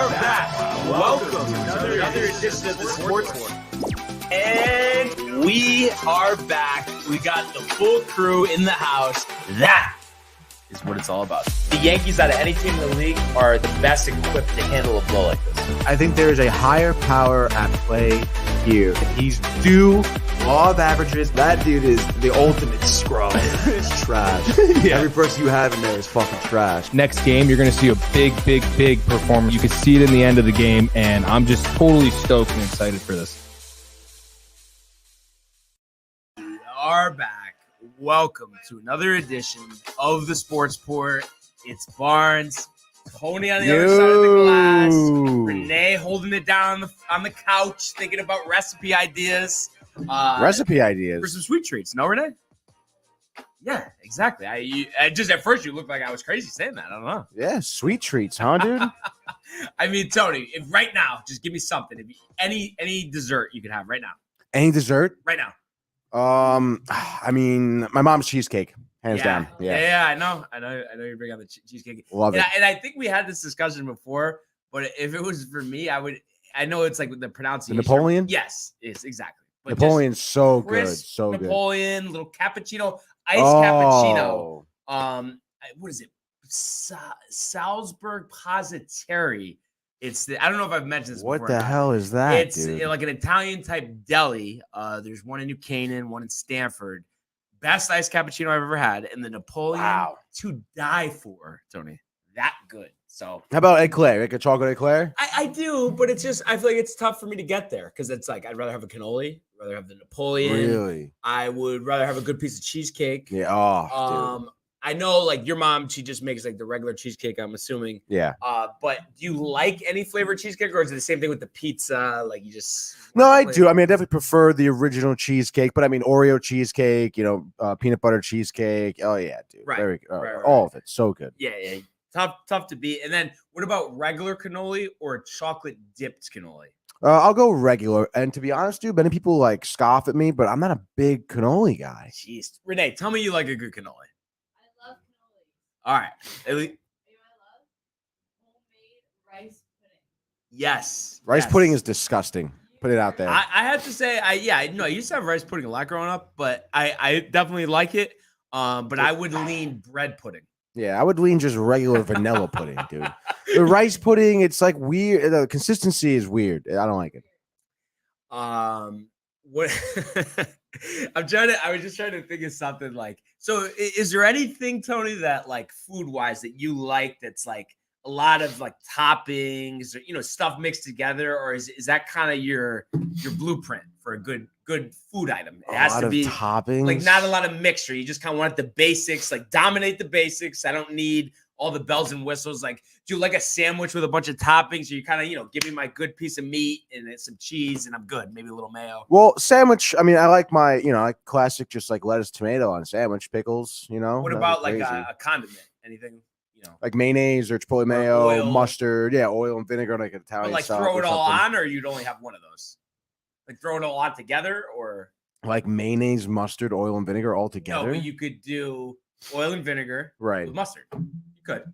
are back. Welcome to another edition of the Sports War. And we are back. We got the full crew in the house. That is what it's all about. The Yankees, out of any team in the league, are the best equipped to handle a blow like this. I think there is a higher power at play here. He's due law of averages. That dude is the ultimate scrub. It's trash. Yeah. Every person you have in there is fucking trash. Next game, you're going to see a big performance. You can see it in the end of the game, and I'm just totally stoked and excited for this. We are back. Welcome to another edition of the Sports Port. It's Barnes, Tony on the other side of the glass, Renee holding it down on the couch, thinking about recipe ideas. For some sweet treats. No, Renee? Yeah, exactly. I just at first you looked like I was crazy saying that. I don't know. Yeah, sweet treats, huh, dude? I mean, Tony, if right now, just give me something. If you, any dessert you could have right now. Any dessert? Right now. I mean, my mom's cheesecake, hands down. Yeah, I know you bring on the cheesecake. Love it. And I think we had this discussion before, but if it was for me, I know it's like the pronunciation. The Napoleon? Yes, exactly. But Napoleon's so good. crisp So good. Napoleon, little cappuccino, iced cappuccino. What is it? Salzburg Positeri. I don't know if I've mentioned this before. What the hell is that, It's dude? like an Italian type deli. There's one in New Canaan, one in Stanford. Best iced cappuccino I've ever had. And the Napoleon to die for, Tony. That good. So How about eclair? Like a chocolate eclair? I do, but it's just, I feel like it's tough for me to get there because it's like, I'd rather have a cannoli, rather have the Napoleon. Really? I would rather have a good piece of cheesecake. Yeah. Oh, dude. I know, like, your mom, she just makes like the regular cheesecake, I'm assuming. Yeah. But do you like any flavored cheesecake, or is it the same thing with the pizza? Like, you just No, I do. I mean, I definitely prefer the original cheesecake, but I mean, Oreo cheesecake, peanut butter cheesecake. Oh, yeah, dude. Right. Very, Right. all of it. So good. Yeah. Tough to beat. And then what about regular cannoli or chocolate dipped cannoli? I'll go regular. And to be honest, dude, many people like scoff at me, but I'm not a big cannoli guy. Jeez. Renee, tell me you like a good cannoli. I love cannoli. All right. I love homemade rice pudding. Yes. Rice pudding is disgusting. Put it out there. I have to say, I used to have rice pudding a lot growing up, but I definitely like it. But I would lean bread pudding. Yeah, I would lean just regular vanilla pudding, dude. The rice pudding, it's like weird. The consistency is weird. I don't like it. What I was just trying to think of something like, so is there anything, Tony, that like food wise that you like that's like a lot of like toppings or stuff mixed together, or is that kind of your blueprint for a good food item? It has to be toppings, like not a lot of mixture. You just kind of want the basics, like dominate the basics. I don't need all the bells and whistles. Like, do you like a sandwich with a bunch of toppings, or you kind of give me my good piece of meat and then some cheese and I'm good, maybe a little mayo? Well, sandwich, I mean, I like my like classic, just like lettuce, tomato on sandwich, pickles. What about like a condiment? Anything? Like mayonnaise or chipotle mayo, oil, mustard, oil and vinegar, like an Italian. But like sauce throw it all something. on, or you'd only have one of those? Like throw it all on together, or like mayonnaise, mustard, oil, and vinegar all together? No, but you could do oil and vinegar, right? With mustard, you could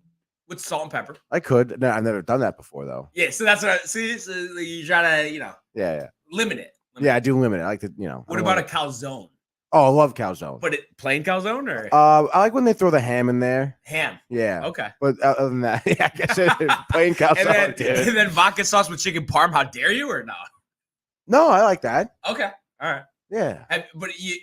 with salt and pepper. I could. No, I've never done that before, though. Yeah, so that's what I see. So you try to, limit it. Yeah, I do limit it. I like to, What about a calzone? Oh, I love calzone. But plain calzone, or I like when they throw the ham in there. Ham. Yeah. Okay. But other than that, I guess it's plain calzone. and then vodka sauce with chicken parm. How dare you, or not? No, I like that. Okay. All right. Yeah.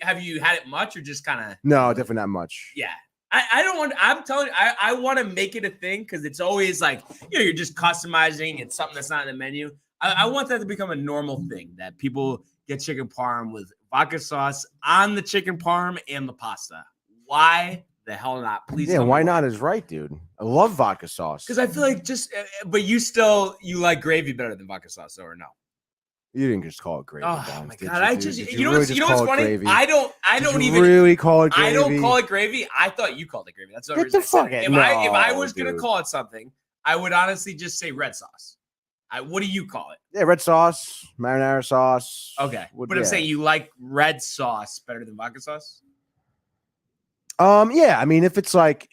Have you had it much, or just kind of? No, definitely not much. Yeah. I don't want. I'm telling you, I want to make it a thing because it's always like you're just customizing. It's something that's not in the menu. I want that to become a normal thing that people get chicken parm with vodka sauce on the chicken parm and the pasta. Why the hell not? Please. Yeah, why not is right, dude. I love vodka sauce. Because I feel like but you like gravy better than vodka sauce, or no? You didn't just call it gravy. Oh my god! You know what's funny? Gravy? I don't even really call it gravy. I don't call it gravy. I thought you called it gravy. That's what Get the fuck out. If I was gonna call it something, I would honestly just say red sauce. What do you call it? Yeah, red sauce, marinara sauce. Okay, I'm saying you like red sauce better than vodka sauce. Yeah. I mean, if it's like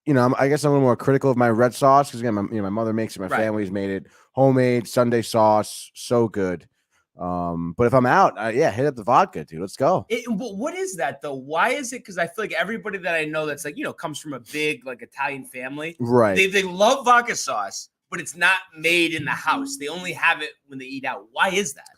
I guess I'm a little more critical of my red sauce because again, my mother makes it, my Right. family's made it, homemade Sunday sauce, so good. But if I'm out, hit up the vodka, dude. Let's go. What is that though? Why is it? Because I feel like everybody that I know that's like comes from a big like Italian family, Right. They love vodka sauce, but it's not made in the house. They only have it when they eat out. Why is that?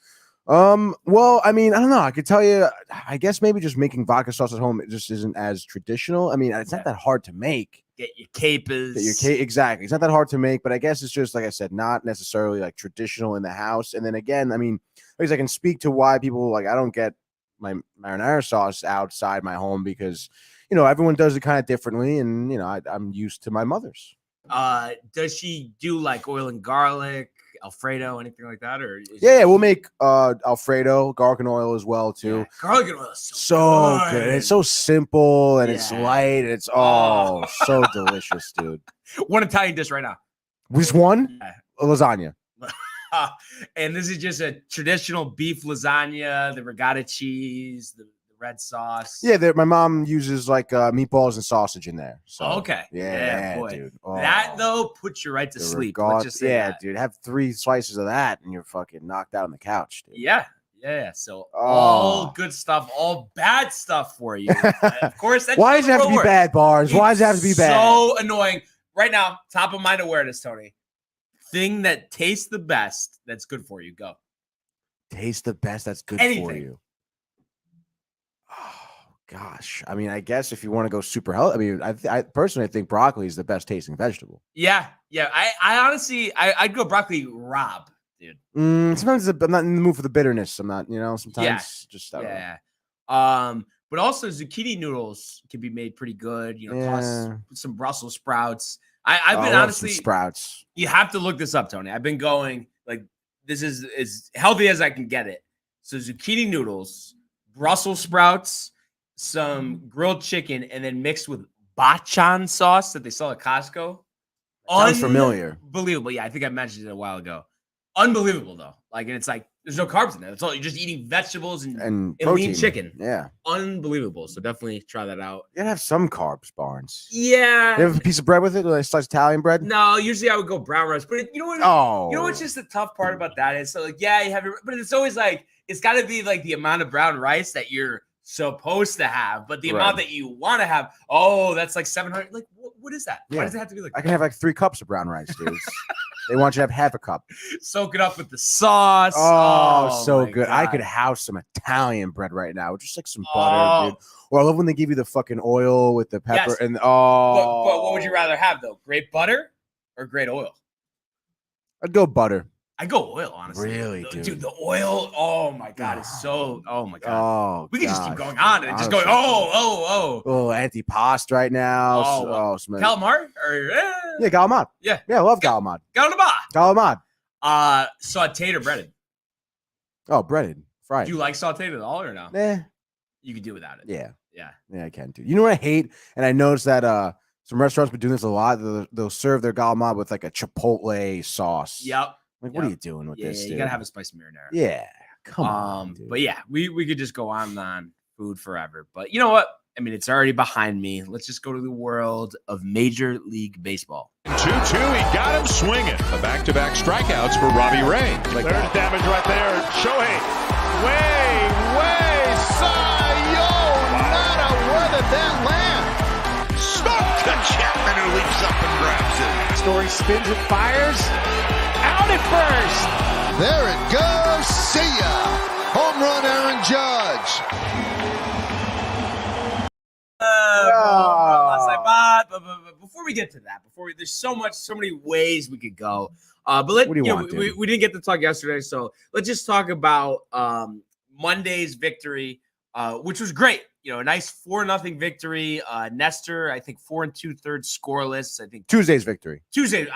Well, I mean, I don't know. I could tell you, I guess maybe just making vodka sauce at home, it just isn't as traditional. I mean, it's not that hard to make. Get your capers. Exactly. It's not that hard to make, but I guess it's just, like I said, not necessarily like traditional in the house. And then again, I mean, because I can speak to why people like, I don't get my marinara sauce outside my home because, everyone does it kind of differently. And, I'm used to my mother's. Does she do like oil and garlic, Alfredo, anything like that? Or we'll make Alfredo, garlic and oil as well too. Yeah, garlic and oil is so good. It's so simple and it's light. And it's so delicious, dude. One Italian dish right now. Just one? Yeah. Lasagna. And this is just a traditional beef lasagna, the regatta cheese, the red sauce. Yeah, my mom uses like meatballs and sausage in there. So okay. Yeah, boy. dude. That though puts you right to sleep. Let's just say that. Dude. Have 3 slices of that and you're fucking knocked out on the couch, dude. Yeah. So all good stuff, all bad stuff for you. Of course. That's why does it have to be bad, Barnes? Why does it have to be bad? So annoying. Right now, top of mind awareness, Tony. Thing that tastes the best that's good for you. Go. Taste the best that's good for you. Oh gosh. I mean, I guess if you want to go super healthy, I mean, I personally think broccoli is the best tasting vegetable. Yeah. I honestly, I'd go broccoli rabe, dude. Sometimes I'm not in the mood for the bitterness. I'm not, sometimes just I don't know. But also zucchini noodles can be made pretty good. Toss some Brussels sprouts. I've been honestly sprouts. You have to look this up, Tony. I've been going like this is as healthy as I can get it. So zucchini noodles, Brussels sprouts, some grilled chicken, and then mixed with bachan sauce that they sell at Costco. Sounds familiar. Unbelievable. Yeah, I think I mentioned it a while ago. Unbelievable though. Like, and it's like there's no carbs in there. It's all you're just eating vegetables and lean chicken. Yeah, unbelievable. So definitely try that out. You gotta have some carbs, Barnes. Yeah. You have a piece of bread with it, like sliced Italian bread. No, usually I would go brown rice. But you know what? You know what's just the tough part about that is, so like, yeah, you have your, but it's always like it's got to be like the amount of brown rice that you're supposed to have, but the amount that you want to have. Oh, that's like 700. Like, what is that? Yeah. Why does it have to be like? I can have like 3 cups of brown rice, dude. They want you to have half a cup. Soak it up with the sauce. Oh, so good. God. I could house some Italian bread right now with just like some butter, dude. Or I love when they give you the fucking oil with the pepper and But what would you rather have though? Great butter or great oil? I'd go butter. I go oil, honestly. Really, dude? The oil. Oh my God, it's so. Oh my God. Oh, we could just keep going on and just going. Oh. Oh, antipasto right now. Calamari or yeah, galamad. Yeah, I love galamad. Galamad. Sauteed or breaded? Oh, breaded, fried. Do you like sauteed at all or no? Nah. You can do without it. Yeah, I can do. You know what I hate? And I noticed that some restaurants been doing this a lot. They'll serve their galamad with like a chipotle sauce. Yep. Like, what are you doing with this? Yeah, dude? you gotta have a spicy marinara. Yeah, come on. Dude. But yeah, we could just go on food forever. But you know what? I mean, it's already behind me. Let's just go to the world of Major League Baseball. 2-2, he got him swinging. The back-to-back strikeouts for Robbie Ray. There's damage right there. Shohei, way, Cy-Yo, nada, where did that land? Smoked to Chapman, who leaps up and grabs it. Story spins and fires. Out at first. There it goes. See ya. Home run, Aaron Judge. But before we get to that, there's so many ways we could go. But we didn't get to talk yesterday, so let's just talk about Monday's victory, which was great. A nice 4-0 victory. Nestor, I think 4 2/3 scoreless. I think Tuesday's victory. Tuesday's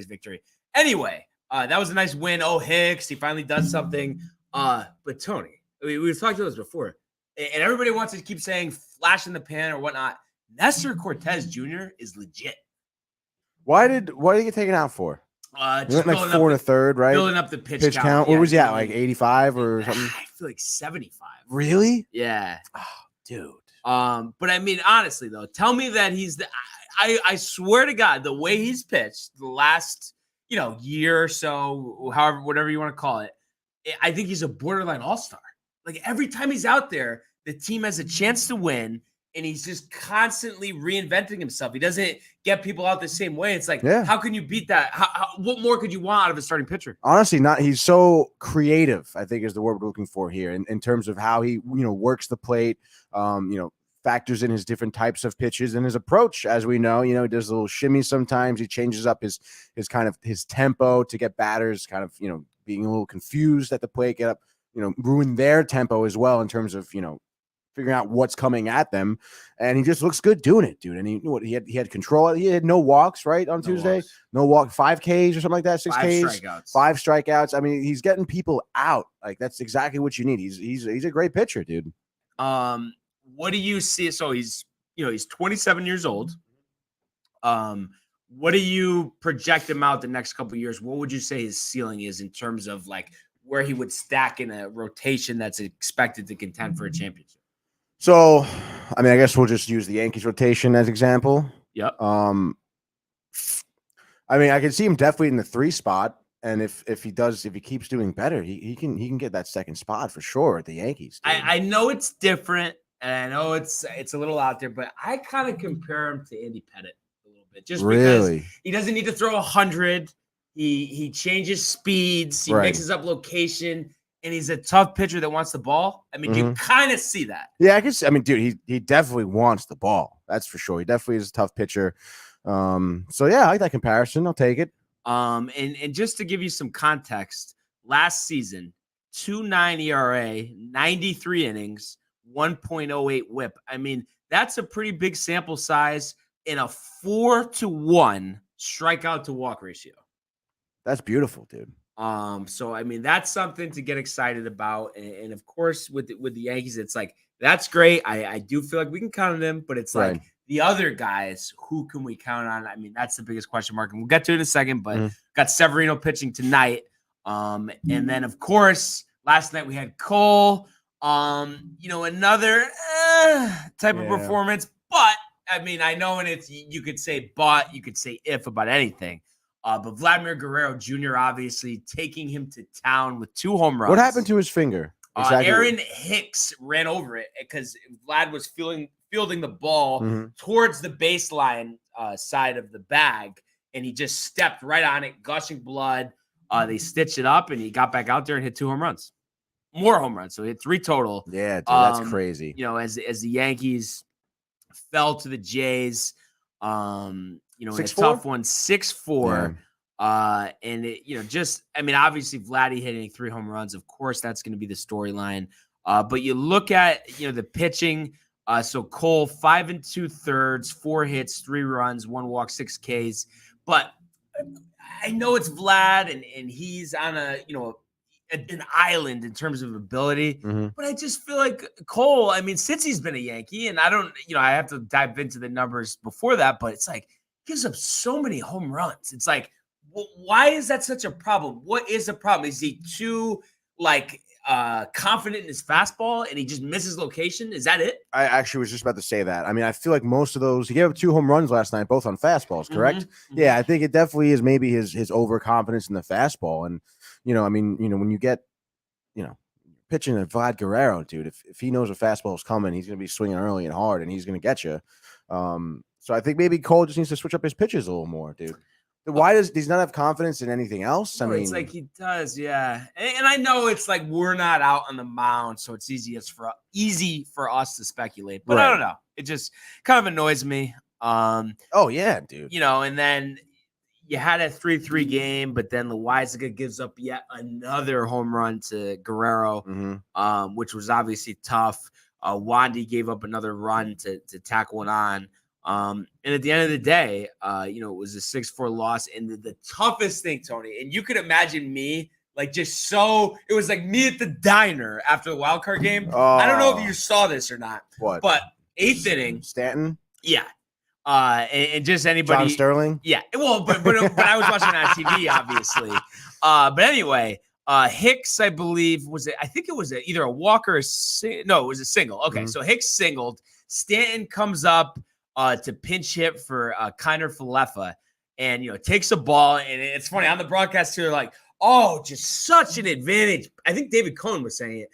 victory. Anyway, that was a nice win. Oh, Hicks, he finally does something. But Tony, we've talked about this before, and everybody wants to keep saying flash in the pan or whatnot. Nestor Cortez Jr. is legit. Why did he get taken out for? Just like 4 1/3, right? Building up the pitch count. Yeah, what was he at? Like 85 or something? I feel like 75. Really? Yeah. Oh, dude. But I mean, honestly though, tell me that he's I swear to God, the way he's pitched the last, year or so, however, whatever you want to call it, I think he's a borderline all-star. Like every time he's out there, the team has a chance to win, and he's just constantly reinventing himself. He doesn't get people out the same way. It's like, how can you beat that? What more could you want out of a starting pitcher? Honestly, he's so creative, I think is the word we're looking for here in terms of how he, works the plate, factors in his different types of pitches and his approach. As we know, he does a little shimmy sometimes. He changes up his kind of his tempo to get batters kind of, being a little confused at the plate, get up, ruin their tempo as well in terms of, figuring out what's coming at them. And he just looks good doing it, dude. And he had control. He had no walks, right, on Tuesday. No walk, 5 Ks or something like that, 6 Ks, 5 strikeouts. I mean, he's getting people out. Like that's exactly what you need. He's a great pitcher, dude. What do you see? So he's 27 years old. What do you project him out the next couple of years? What would you say his ceiling is in terms of like where he would stack in a rotation that's expected to contend for a championship? So, I mean, I guess we'll just use the Yankees rotation as example. Yep. I mean, I can see him definitely in the 3 spot. And if he keeps doing better, he can get that second spot for sure at the Yankees. I know it's different, and I know it's a little out there, but I kind of compare him to Andy Pettitte a little bit, just because he doesn't need to throw 100. He changes speeds, he mixes up location, and he's a tough pitcher that wants the ball. I mean, you kind of see that. Yeah, I guess. I mean, dude, he definitely wants the ball. That's for sure. He definitely is a tough pitcher. So yeah, I like that comparison. I'll take it. And just to give you some context, last season, 2.9 ERA, 93 innings, 1.08 WHIP. I mean, that's a pretty big sample size in a 4-to-1 strikeout to walk ratio. That's beautiful, dude. So I mean, that's something to get excited about. And of course, with the Yankees, it's like that's great. I do feel like we can count on them, but it's like the other guys, who can we count on? I mean, that's the biggest question mark, and we'll get to it in a second. But got Severino pitching tonight, and then of course last night we had Cole. Another type of performance, but I mean, I know, and you could say if about anything. But Vladimir Guerrero Jr. obviously taking him to town with 2 home runs. What happened to his finger? Exactly. Aaron Hicks ran over it because Vlad was fielding the ball towards the baseline side of the bag, and he just stepped right on it, gushing blood. They stitched it up, and he got back out there and hit 2 home runs. More home runs, so he hit 3 total. Yeah, dude, that's crazy. As the Yankees fell to the Jays, in a tough one, 6-4. And obviously Vladdy hitting 3 home runs. Of course, that's going to be the storyline. But you look at, the pitching. So Cole, 5 2/3, 4 hits, 3 runs, 1 walk, 6 Ks. But I know it's Vlad and he's on an island in terms of ability, but I just feel like Cole, I mean, since he's been a Yankee, and I don't, I have to dive into the numbers before that, but it's like, gives up so many home runs. It's like, why is that such a problem? What is the problem? Is he too confident in his fastball and he just misses location? Is that it? I actually was just about to say that. I mean, I feel like most of those, he gave up 2 home runs last night, both on fastballs, correct? Yeah, I think it definitely is maybe his overconfidence in the fastball. And, when you get, pitching to Vlad Guerrero, dude, if he knows a fastball is coming, he's going to be swinging early and hard, and he's going to get you. So I think maybe Cole just needs to switch up his pitches a little more, dude. Why does he not have confidence in anything else? I mean, it's like he does, yeah. And I know it's like we're not out on the mound, so it's easy for us to speculate. But I don't know. It just kind of annoys me. Oh yeah, dude. And then you had a 3-3 game, but then Loaizaga gives up yet another home run to Guerrero, which was obviously tough. Wandy gave up another run to tack one on. And at the end of the day, it was a 6-4 loss. And the toughest thing, Tony, and you could imagine me, it was like me at the diner after the wild card game. I don't know if you saw this or not. What? But 8th inning. Stanton? Yeah. And just anybody. John Sterling? Yeah. Well, but I was watching it on TV, obviously. But anyway, Hicks, I believe, I think it was either a walk or it was a single. Okay. So Hicks singled. Stanton comes up. to pinch hit for Kiner Falefa, and takes a ball, and it's funny on the broadcast here, like, oh, just such an advantage. I think David Cohn was saying it.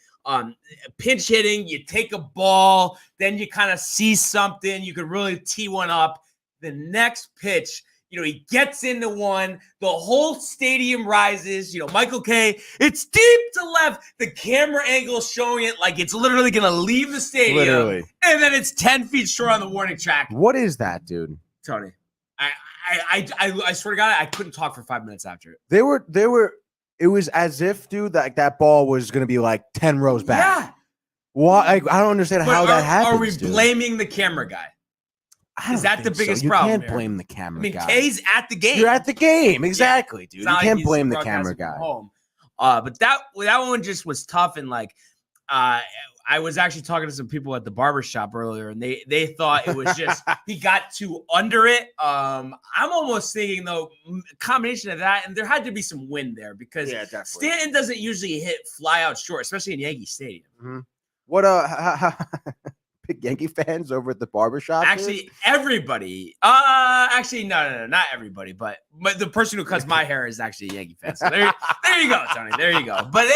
Pinch hitting, you take a ball, then you kind of see something, you could really tee one up. The next pitch, he gets into one, the whole stadium rises, Michael K, it's deep to left. The camera angle showing it like it's literally going to leave the stadium. Literally. And then it's 10 feet short on the warning track. What is that, dude? Tony, I swear to God, I couldn't talk for 5 minutes after it. They were, it was as if, dude, that ball was going to be like 10 rows back. Yeah. Why? I don't understand how that happens. Are we dude. blaming the camera guy? Is that the biggest you problem? You can't here? blame the camera guy. Kay's at the game. You're at the game. Exactly, dude. It's You not can't like blame the he's camera broadcasting guy. from home. But that one just was tough. And like, I was actually talking to some people at the barbershop earlier, and they thought it was just he got too under it. I'm almost thinking, though, a combination of that, and there had to be some wind there because Stanton doesn't usually hit fly out short, especially in Yankee Stadium. Mm-hmm. What big Yankee fans over at the barbershop? Actually, everybody. Actually, no, not everybody, but the person who cuts my hair is actually a Yankee fan. So there you go, Tony. There you go. But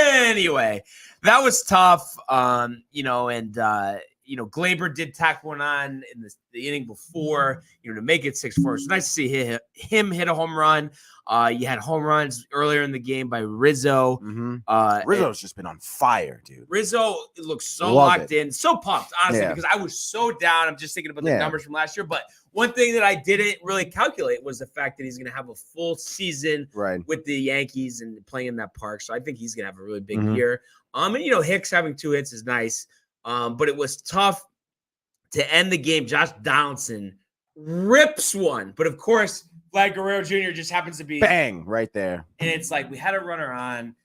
anyway, that was tough. And Glaber did tack one on in the inning before, to make it 6-4. It's nice to see him hit a home run. You had home runs earlier in the game by Rizzo. Mm-hmm. Rizzo's just been on fire, dude. Rizzo looks so locked in, so pumped, honestly, because I was so down. I'm just thinking about the numbers from last year. But one thing that I didn't really calculate was the fact that he's going to have a full season with the Yankees and playing in that park. So I think he's going to have a really big year. And Hicks having 2 hits is nice. But it was tough to end the game. Josh Donaldson rips one. But, of course, Vlad Guerrero Jr. just happens to be bang right there. And it's like we had a runner on.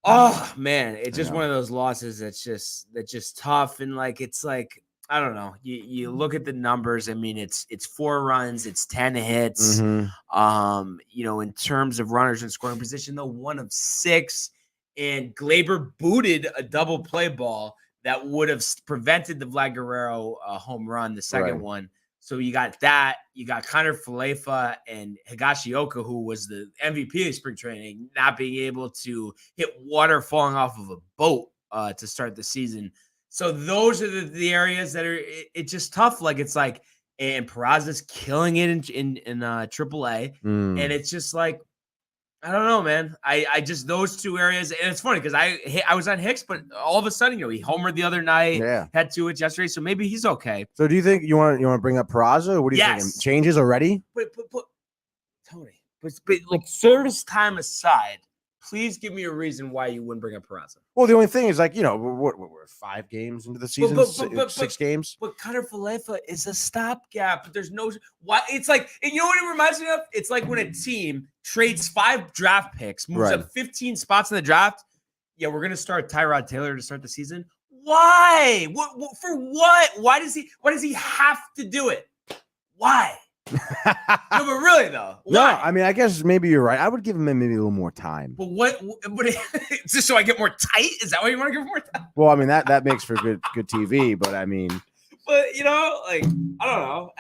Oh, man. It's just one of those losses that's just tough. And, like, it's like, I don't know. You look at the numbers. I mean, it's 4 runs. It's 10 hits. Mm-hmm. In terms of runners in scoring position, though, 1 of 6. And Glaber booted a double play ball that would have prevented the Vlad Guerrero home run, the second one. So you got that. You got Kiner Falefa and Higashioka, who was the MVP of spring training, not being able to hit water falling off of a boat to start the season. So those are the areas that are it's just tough. Like it's like, and Peraza's killing it in AAA, and it's just like, I don't know, man. I just those 2 areas, and it's funny because I was on Hicks, but all of a sudden, he homered the other night, had 2 hits yesterday, so maybe he's okay. So do you think you want to bring up Peraza? Or what do you think? Changes already? But Tony, but like service time aside, please give me a reason why you wouldn't bring up Peraza. Well, the only thing is like, we're 5 games into the season, 6 games. But Kiner Falefa is a stopgap. But there's no why. It's like, and you know what it reminds me of? It's like when a team trades 5 draft picks, moves up 15 spots in the draft. Yeah, we're gonna start Tyrod Taylor to start the season. Why? What for what? Why does he have to do it? Why? No, but really though. Why? No, I mean, I guess maybe you're right. I would give him maybe a little more time. But what just so I get more tight? Is that why you want to give him more time? Well, I mean that makes for good TV, but I mean, but like I don't know.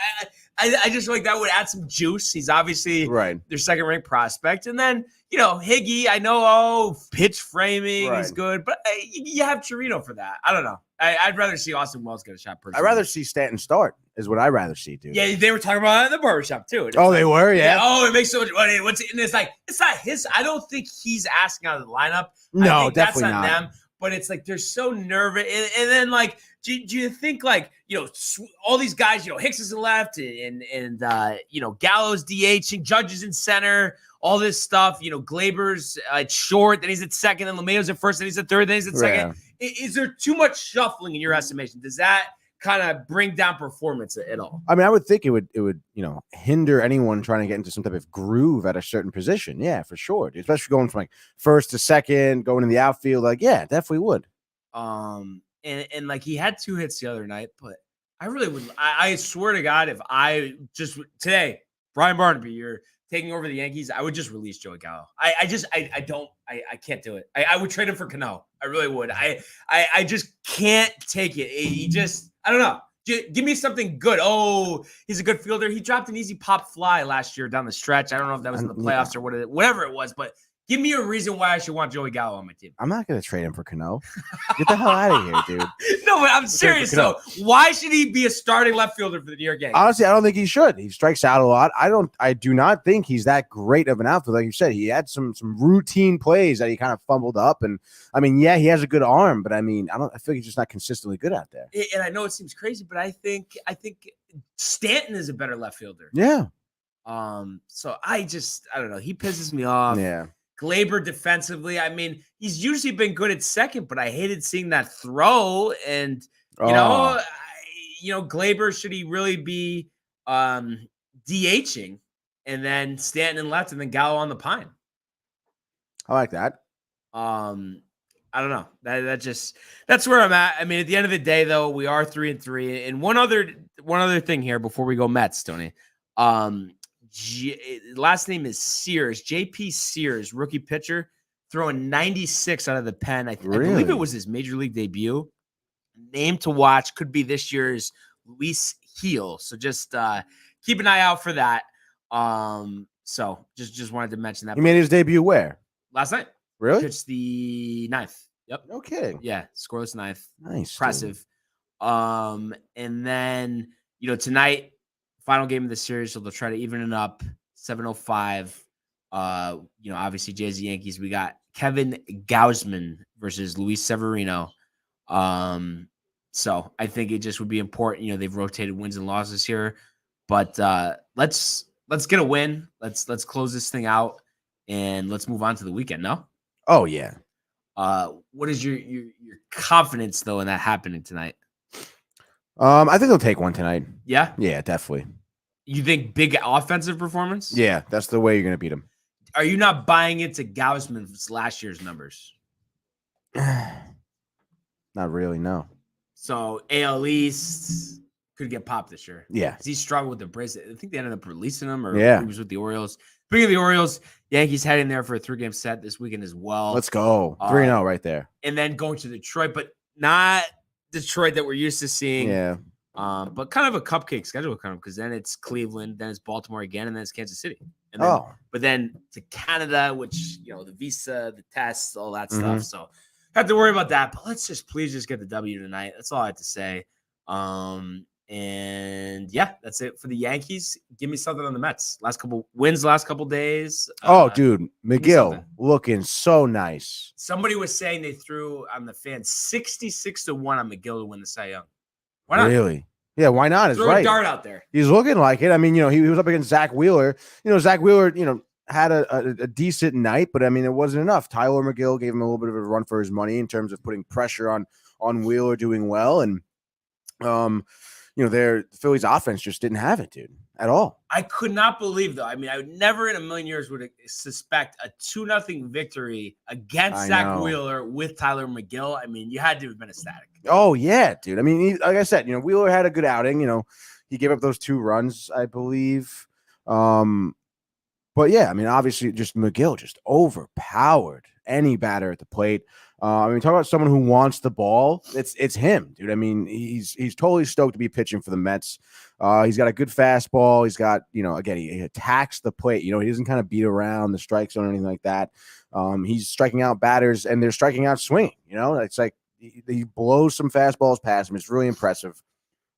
I just feel like that would add some juice. He's obviously their second ranked prospect, and then Higgy. I know pitch framing is good, but you have Severino for that. I don't know. I'd rather see Austin Wells get a shot. Personally, I'd rather see Stanton start. Is what I'd rather see, dude. Yeah, they were talking about it in the barbershop too. They were, yeah. Oh, it makes so much money. And it's like it's not his. I don't think he's asking out of the lineup. No, I think definitely that's on not. them. But it's like they're so nervous, and then like, do you think like all these guys, Hicks is in left, and Gallows DH, and Judge is in center, all this stuff. Glaber's at short, then he's at second, and LeMayo's at first, then he's at third, then he's at second. Is there too much shuffling in your estimation? Does that kind of bring down performance at all? I mean, I would think it would hinder anyone trying to get into some type of groove at a certain position. Yeah, for sure, dude. Especially going from like first to second, going in the outfield. Like, yeah, definitely would. And like he had 2 hits the other night, but I really would. I swear to God, if I just today, Brian Barnaby, you're taking over the Yankees, I would just release Joey Gallo. I can't do it. I would trade him for Cano. I really would. I just can't take it. He just, I don't know. Give me something good. Oh, he's a good fielder. He dropped an easy pop fly last year down the stretch. I don't know if that was in the playoffs or whatever it was, but give me a reason why I should want Joey Gallo on my team. I'm not going to trade him for Cano. Get the hell out of here, dude. No, but I'm serious though. Why should he be a starting left fielder for the New York Yankees? Honestly, I don't think he should. He strikes out a lot. I do not think he's that great of an outfielder. Like you said, he had some routine plays that he kind of fumbled up. And I mean, yeah, he has a good arm, but I mean, I feel like he's just not consistently good out there. And I know it seems crazy, but I think Stanton is a better left fielder. Yeah. So I don't know. He pisses me off. Yeah. Glaber defensively, I mean, he's usually been good at second, but I hated seeing that throw. And you know, Glaber, should he really be DHing and then Stanton in left and then Gallo on the pine? I like that. I don't know. That's where I'm at. I mean, at the end of the day, though, we are 3-3. And one other thing here before we go Mets, Tony. Last name is Sears, JP Sears, rookie pitcher, throwing 96 out of the pen. I believe it was his major league debut. Name to watch could be this year's Luis Heel. So just keep an eye out for that. So just wanted to mention that. He made his debut where? Last night. Really? Pitched the 9th. Yep. No kidding. Yeah, scoreless 9th. Nice. Impressive. Dude. And then tonight, final game of the series, so they'll try to even it up. 7:05. Obviously Jay's Yankees. We got Kevin Gausman versus Luis Severino. So I think it just would be important. They've rotated wins and losses here, but let's get a win. Let's close this thing out and let's move on to the weekend. No? Oh yeah. What is your confidence though in that happening tonight? I think they'll take one tonight. Yeah? Yeah, definitely. You think big offensive performance? Yeah, that's the way you're going to beat them. Are you not buying into Gausman's last year's numbers? Not really, no. So AL East could get popped this year. Yeah. He struggled with the brace. I think they ended up releasing him, or he was with the Orioles. Speaking of the Orioles, Yankees heading there for a 3-game set this weekend as well. Let's go. 3-0 right there. And then going to Detroit, but not Detroit that we're used to seeing. Yeah. But kind of a cupcake schedule because then it's Cleveland, then it's Baltimore again, and then it's Kansas City. And then, but then to Canada, which, the visa, the tests, all that stuff. So have to worry about that. But let's please just get the W tonight. That's all I have to say. And yeah, that's it for the Yankees. Give me something on the Mets. Last couple days. Dude, McGill looking so nice. Somebody was saying they threw on the fan 66-1 on McGill to win the Cy Young. Why not? Really? Yeah, why not? It's Throw right. a dart out there. He's looking like it. I mean, he was up against Zach Wheeler. Zach Wheeler, had a decent night, but I mean, it wasn't enough. Tyler McGill gave him a little bit of a run for his money in terms of putting pressure on Wheeler doing well. And, the Phillies offense just didn't have it, dude, at all. I could not believe, though. I mean, I would never in a million years would suspect a 2-0 victory against Zach Wheeler with Tyler McGill. I mean, you had to have been ecstatic. Oh, yeah, dude. I mean, like I said, Wheeler had a good outing. He gave up those 2 runs, I believe. But, yeah, I mean, obviously, just McGill just overpowered any batter at the plate. I mean, talk about someone who wants the ball. It's him, dude. I mean, he's totally stoked to be pitching for the Mets. He's got a good fastball. He's got, again, he attacks the plate. He doesn't kind of beat around the strike zone or anything like that. He's striking out batters, and they're striking out swinging. It's like he blows some fastballs past him. It's really impressive.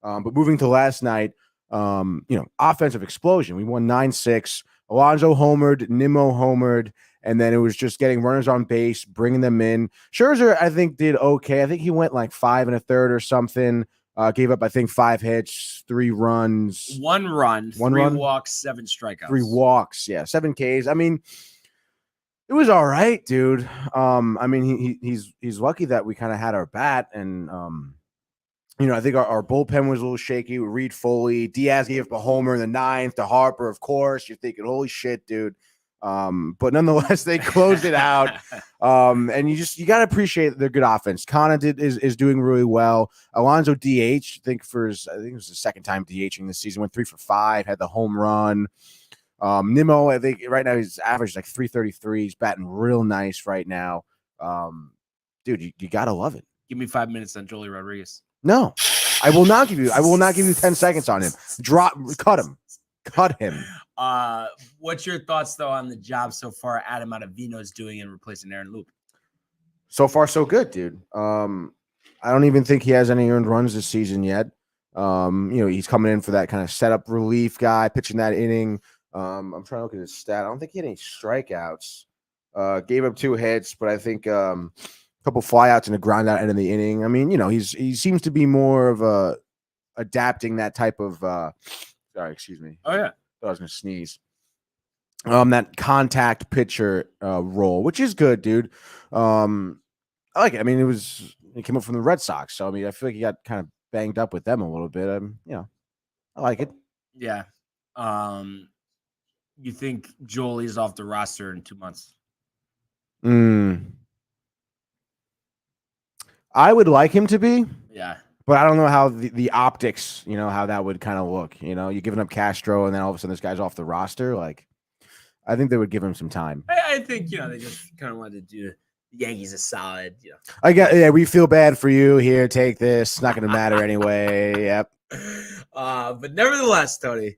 But moving to last night, offensive explosion. We won 9-6. Alonso homered, Nimmo homered, and then it was just getting runners on base, bringing them in. Scherzer, I think, did okay. I think he went like 5 1/3 or something. Gave up, I think, 5 hits, 3 runs. 1 run, 3 walks, 7 strikeouts. 3 walks, yeah, 7 Ks. I mean, it was all right, dude. I mean, he's lucky that we kind of had our bat, and I think our bullpen was a little shaky. Reed Foley, Diaz gave up a homer in the 9th to Harper, of course. You're thinking, holy shit, dude. But nonetheless, they closed it out. And you got to appreciate their good offense. Kana is doing really well. Alonso DH, I think it was the second time DHing this season, went 3 for 5, had the home run. Nimmo, I think right now his average is like 333. He's batting real nice right now. Dude, you got to love it. Give me 5 minutes on Jolie Rodriguez. No. I will not give you 10 seconds on him. Cut him. What's your thoughts though on the job so far Adam Ottavino is doing in replacing Aaron Loop? So far, so good, dude. I don't even think he has any earned runs this season yet. He's coming in for that kind of setup relief guy, pitching that inning. I'm trying to look at his stat. I don't think he had any strikeouts. Gave up 2 hits, but I think a couple flyouts and a ground out end of the inning. I mean, he seems to be more of a adapting that type of sorry, excuse me. Oh yeah. Thought I was gonna sneeze. That contact pitcher role, which is good, dude. I like it. I mean, he came up from the Red Sox, so I mean, I feel like he got kind of banged up with them a little bit. I like it. Yeah. You think Joelie's off the roster in 2 months? I would like him to be. Yeah. But I don't know how the optics, how that would kind of look. You're giving up Castro, and then all of a sudden this guy's off the roster. Like, I think they would give him some time. I think, they just kind of wanted to do the Yankees a solid. We feel bad for you here. Take this. It's not going to matter anyway. Yep. But nevertheless, Tony,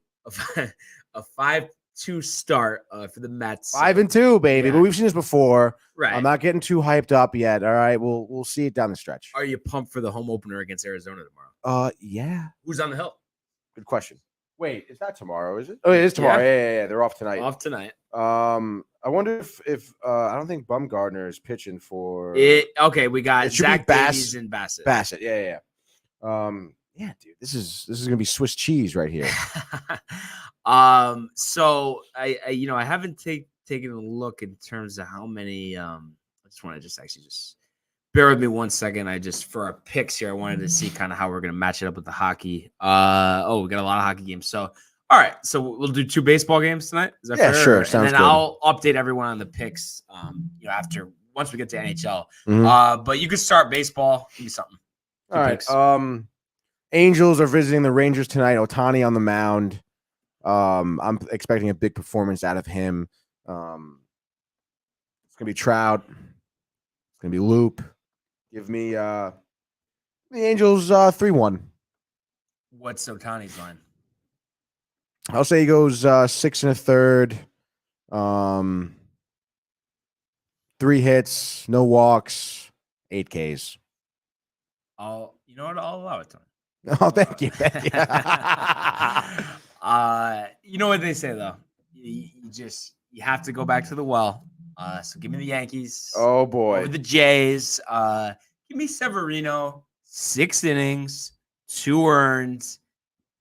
a 5-2 start for the Mets. 5-2, baby. Yeah. But we've seen this before. Right. I'm not getting too hyped up yet. All right. We'll see it down the stretch. Are you pumped for the home opener against Arizona tomorrow? Yeah. Who's on the hill? Good question. Wait, it's not tomorrow, is it? Oh, it is tomorrow. Yeah. They're off tonight. I wonder if I don't think Bumgarner is pitching for it. Okay, we got it should Zach be Davies and Bassett. Yeah. Yeah, dude, this is gonna be Swiss cheese right here. So I haven't taken a look in terms of how many. I just want to just bear with me 1 second. For our picks here, I wanted to see kind of how we're gonna match it up with the hockey. We got a lot of hockey games. So all right, so we'll do 2 baseball games tonight. Is that fair? Sure. Sounds and then good. I'll update everyone on the picks. Once we get to NHL. Mhm. But you could start baseball. Give me something. All right. Angels are visiting the Rangers tonight. Ohtani on the mound. I'm expecting a big performance out of him. It's gonna be Trout. It's gonna be Loop. Give me the Angels 3-1. What's Ohtani's line? I'll say he goes 6 1/3. 3 hits, no walks, 8 Ks. You know what? I'll allow it to him. Oh, thank you. You know what they say though. You have to go back to the well. So give me the Yankees. Oh boy. Over the Jays. Give me Severino. 6 innings, 2 earned,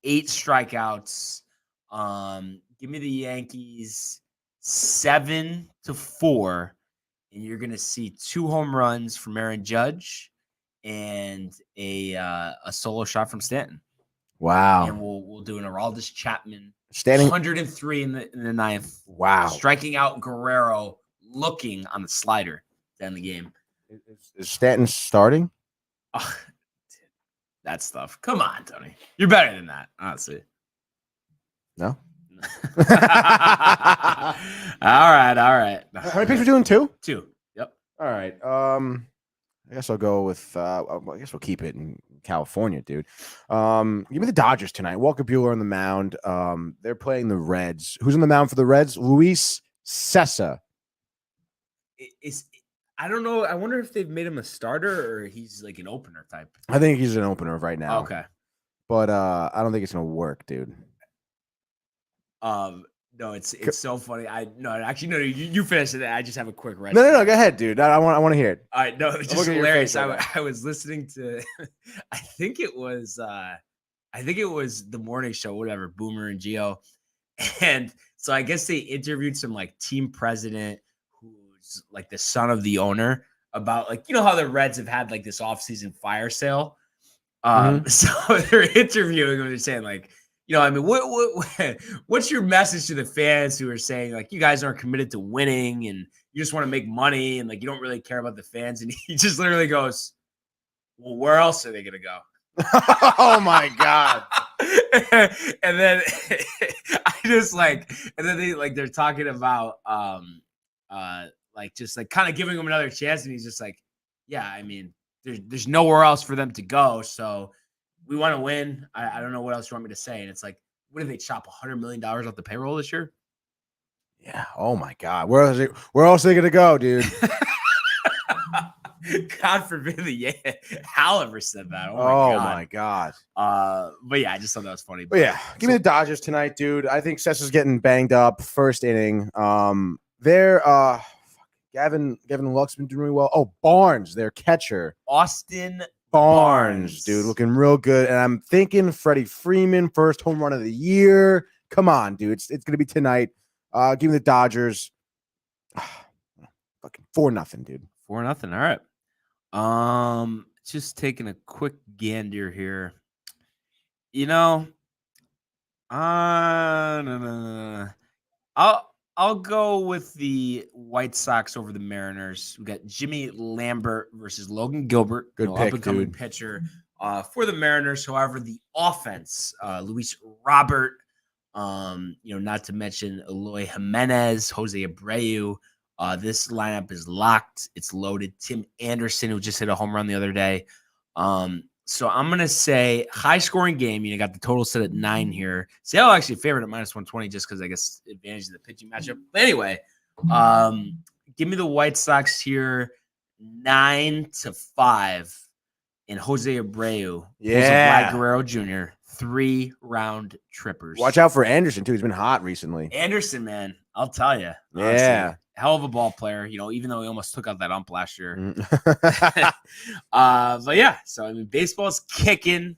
8 strikeouts. Give me the Yankees 7-4, and you're gonna see 2 home runs from Aaron Judge and a solo shot from Stanton. Wow. And we'll do an Aroldis Chapman Standing 103 in the ninth. Wow. Striking out Guerrero, looking on the slider to end the game. Is Stanton starting? Oh, that stuff. Come on, Tony. You're better than that, honestly. No. All right. How many picks are we doing? 2? 2. Yep. All right. I guess I'll go with I guess we'll keep it in California, dude. Give me the Dodgers tonight. Walker Buehler on the mound. They're playing the Reds. Who's on the mound for the Reds? Luis Cessa. I don't know. I wonder if they've made him a starter or he's like an opener type. I think he's an opener right now. Okay. But I don't think it's gonna work, dude. No, it's so funny. You finish it. I just have a quick rest. No, go ahead, dude. I want to hear it. All right, no, it's just hilarious. I was listening to I think it was the morning show, whatever, Boomer and Gio. And so I guess they interviewed some like team president who's like the son of the owner about like, you know how the Reds have had like this offseason fire sale. So they're interviewing him. They're saying like, I mean, what's your message to the fans who are saying like you guys aren't committed to winning and you just want to make money and like you don't really care about the fans? And he just literally goes, "Well, where else are they gonna go?" Oh my god! And then they're talking about like just like kind of giving him another chance, and he's just like, "Yeah, I mean, there's nowhere else for them to go, so." we want to win. I don't know what else you want me to say. And it's like, what if they chop $100 million off the payroll this year? Yeah. Oh my God. Where else are they gonna go, dude? God forbid Hal ever said that. Oh my God. But yeah, I just thought that was funny. But yeah, give me the Dodgers tonight, dude. I think Cessa's getting banged up first inning. Gavin Luck's been doing really well. Oh, Barnes, their catcher. Austin Barnes, dude, looking real good. And I'm thinking Freddie Freeman, first home run of the year. Come on, dude. It's gonna be tonight. Give me the Dodgers. Fucking 4-0, dude. 4-0. All right. Just taking a quick gander here. I'll go with the White Sox over the Mariners. We got Jimmy Lambert versus Logan Gilbert, Good pick, up-and-coming dude. pitcher for the Mariners. However, the offense, Luis Robert, not to mention Eloy Jimenez, Jose Abreu. This lineup is locked. It's loaded. Tim Anderson, who just hit a home run the other day. So I'm going to say high-scoring game. You got the total set at 9 here. Seattle actually favored at -120 just because, I guess, advantage of the pitching matchup. But anyway, give me the White Sox here 9-5. And Jose Abreu, Vladimir Guerrero Jr., 3-round trippers. Watch out for Anderson, too. He's been hot recently. Anderson, man, I'll tell you. Yeah. Hell of a ball player, even though he almost took out that ump last year. But yeah, so I mean, baseball's kicking.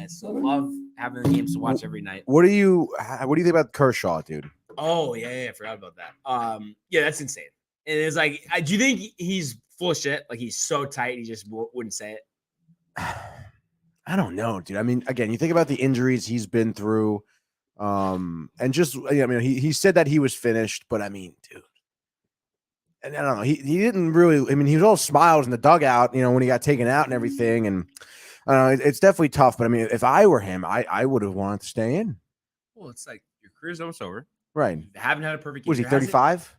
So love having the games to watch every night. What do you think about Kershaw, dude? Oh yeah, I forgot about that. Yeah, that's insane. And it's like, do you think he's full of shit? Like he's so tight, he just wouldn't say it. I don't know, dude. I mean, again, you think about the injuries he's been through, and just I mean, he said that he was finished, but I mean, dude. And I don't know. He didn't really. I mean, he was all smiles in the dugout, when he got taken out and everything. And I don't know. It's definitely tough. But I mean, if I were him, I would have wanted to stay in. Well, it's like your career's almost over. Right. You haven't had a perfect game. Was he 35?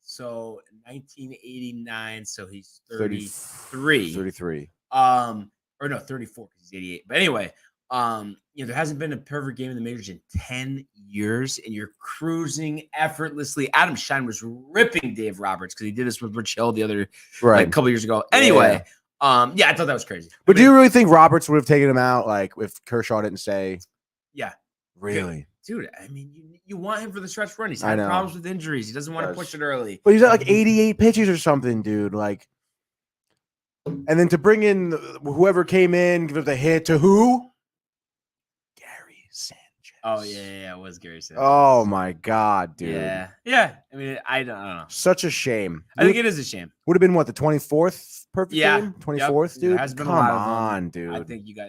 So 1989. So he's 33. 33. Or no, 34 because he's 88. But anyway, there hasn't been a perfect game in the majors in 10 years, and you're cruising effortlessly. Adam Shine was ripping Dave Roberts because he did this with Rich Hill a couple years ago. Anyway, I thought that was crazy. But do you really think Roberts would have taken him out, like if Kershaw didn't say? Yeah, really, dude. I mean, you want him for the stretch run. He's had problems with injuries. He doesn't want to push it early. But he's at like 88 pitches or something, dude. Like, and then to bring in whoever came in, give it the hit to who? Oh yeah, it was Gary Sanchez. Oh my God, dude. Yeah. I mean, I don't know. Such a shame. I think it is a shame. Would have been what, the 24th perfect game? 24th, dude. Has been Come on, dude. I think you got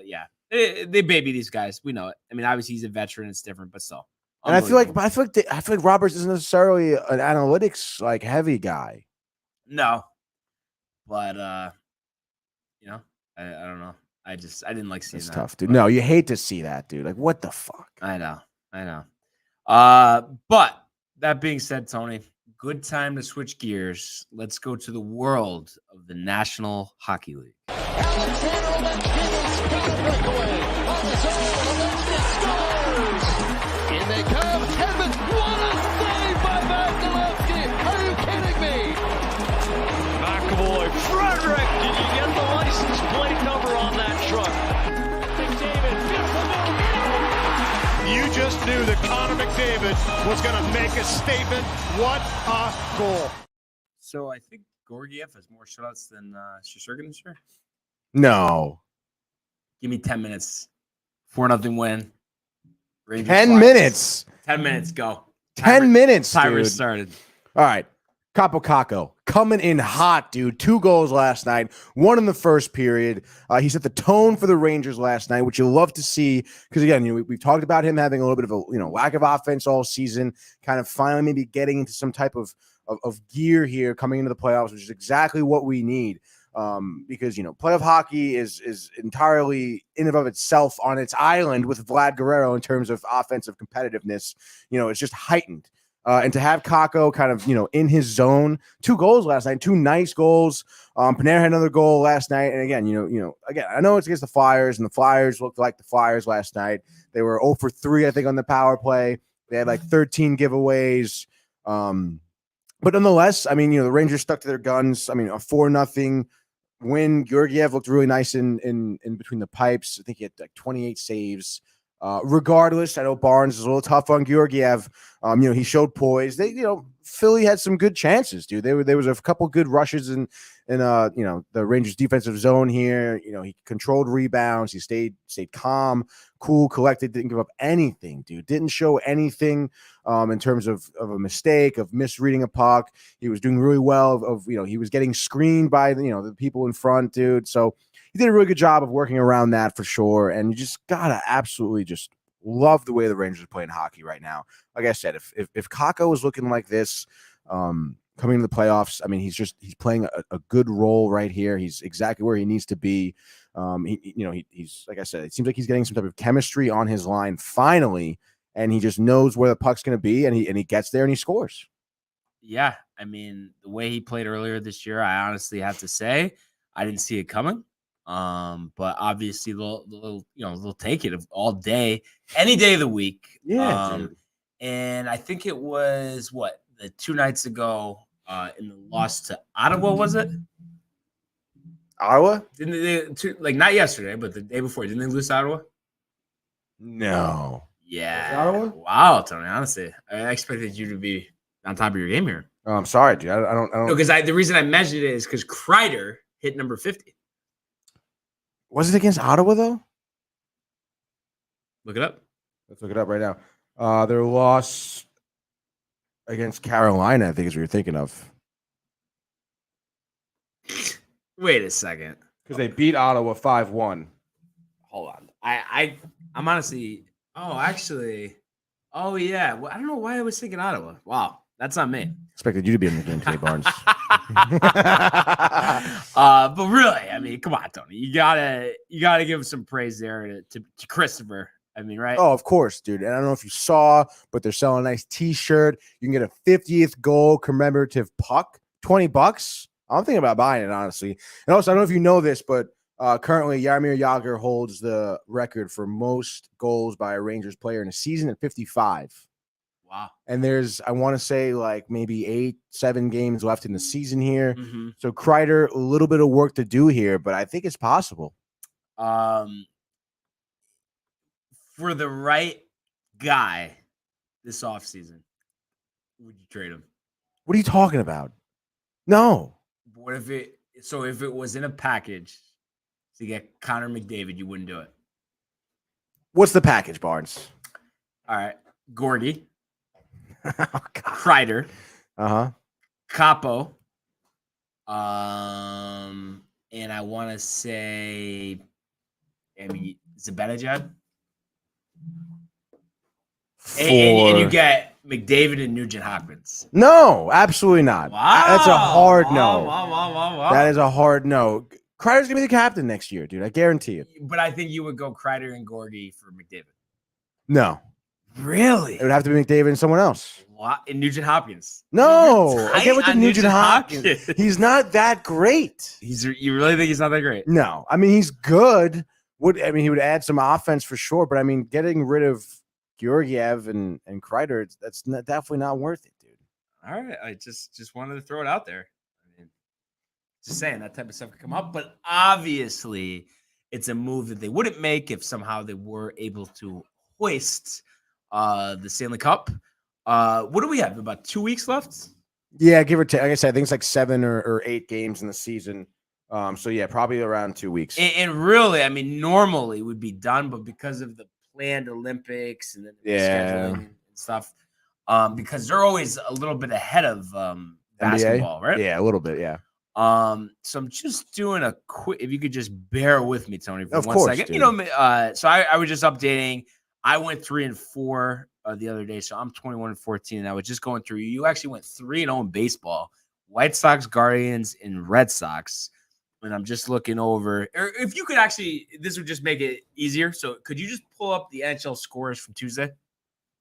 They baby these guys. We know it. I mean, obviously he's a veteran. It's different, but still. And I feel like Roberts isn't necessarily an analytics like heavy guy. No, but I don't know. I didn't like seeing that. It's tough, dude. No, you hate to see that, dude. Like, what the fuck? I know. But that being said, Tony, good time to switch gears. Let's go to the world of the National Hockey League. In they come. Hedman, what a save by Vasilevsky. Are you kidding me? McAvoy, Frederick, did you get the license plate number on that truck? McDavid, You just knew that Connor McDavid was going to make a statement. What a goal. So I think Georgiev has more shutouts than Shesterkin this year. No. Give me 10 minutes. 4-0 win. Rangers 10 fly. minutes. 10 minutes, go. 10 minutes, Timer dude. started. All right. Capo Caco coming in hot, dude. 2 goals last night, 1 in the first period. He set the tone for the Rangers last night, which you'll love to see because, again, we've talked about him having a little bit of a lack of offense all season, kind of finally maybe getting into some type of gear here coming into the playoffs, which is exactly what we need. Because playoff hockey is entirely in and of itself on its island with Vlad Guerrero in terms of offensive competitiveness. It's just heightened. And to have Kakko kind of, in his zone, 2 goals last night, 2 nice goals. Panera had another goal last night. And again, again, I know it's against the Flyers, and the Flyers looked like the Flyers last night. They were 0 for 3, I think, on the power play. They had like 13 giveaways. But nonetheless, I mean, the Rangers stuck to their guns. I mean, a 4-0 win. Georgiev looked really nice in between the pipes. I think he had like 28 saves. Regardless, I know Barnes is a little tough on Georgiev. He showed poise. Philly had some good chances, dude. There was a couple good rushes in the Rangers defensive zone here. He controlled rebounds. He stayed calm, cool, collected, didn't give up anything, dude. Didn't show anything in terms of a mistake, of misreading a puck. He was doing really well he was getting screened by the people in front, dude. So he did a really good job of working around that for sure. And you just gotta absolutely just love the way the Rangers are playing hockey right now. Like I said, if Kakko is looking like this, coming to the playoffs, I mean, he's playing a good role right here. He's exactly where he needs to be. He's like I said, it seems like he's getting some type of chemistry on his line finally, and he just knows where the puck's going to be, and he gets there and he scores. Yeah, I mean, the way he played earlier this year, I honestly have to say I didn't see it coming. But obviously they'll take it all day, any day of the week. Yeah, dude. And I think it was the 2 nights ago in the loss to Ottawa, was it? Ottawa? Didn't they not yesterday, but the day before? Didn't they lose to Ottawa? No. Yeah. Ottawa? Wow, Tony. Honestly, I expected you to be on top of your game here. Oh, I'm sorry, dude. I don't. No, because the reason I mentioned it is because Kreider hit number 50. Was it against Ottawa though? Look it up. Let's look it up right now. Their loss against Carolina, I think, is what you're thinking of. Wait a second. Because they beat Ottawa 5-1. Hold on. I'm honestly. Oh, actually. Oh yeah. Well, I don't know why I was thinking Ottawa. Wow, that's not me. Expected you to be in the game today, Barnes. But really, I mean, come on, Tony. You gotta give some praise there to Christopher. I mean, right? Oh, of course, dude. And I don't know if you saw, but they're selling a nice T-shirt. You can get a 50th goal commemorative puck, $20. I'm thinking about buying it, honestly. And also, I don't know if you know this, but currently Jaromir Jagr holds the record for most goals by a Rangers player in a season at 55. Wow. And there's, I want to say, like maybe 8-7 games left in the season here. Mm-hmm. So Kreider, a little bit of work to do here, but I think it's possible. For the right guy this offseason, would you trade him? What are you talking about? No. What if it was in a package to get Connor McDavid, you wouldn't do it? What's the package, Barnes? All right. Gordy. Oh, God. Kreider. Capo. And I want to say, Zibanejad. And you get McDavid and Nugent Hopkins. No, absolutely not. Wow. That's a hard no. Wow. That is a hard no. Kreider's going to be the captain next year, dude. I guarantee it. But I think you would go Kreider and Gordy for McDavid. No. Really? It would have to be McDavid and someone else. What? And Nugent Hopkins? No. I get with the Nugent Hopkins. He's not that great. You really think he's not that great? No. I mean, he's good. He would add some offense for sure, but I mean, getting rid of Georgiev and Kreider, that's definitely not worth it, dude. All right. I just wanted to throw it out there. I mean, just saying that type of stuff could come up, but obviously it's a move that they wouldn't make if somehow they were able to hoist the Stanley Cup. What do we have? About 2 weeks left? Yeah, give or take. Like I said, I think it's like 7 or 8 games in the season. So yeah, probably around 2 weeks. And really, I mean, normally it would be done, but because of the planned Olympics and then scheduling and stuff, because they're always a little bit ahead of basketball, right? Yeah, a little bit, yeah. So I'm just doing a quick, if you could just bear with me, Tony, for of 1 course, second. dude. You know, so I was just updating. I went 3-4 the other day, so I'm 21-14, and I was just going through. You actually went 3-0 in baseball. White Sox, Guardians, and Red Sox. And I'm just looking over. Or if you could actually, this would just make it easier. So could you just pull up the NHL scores from Tuesday?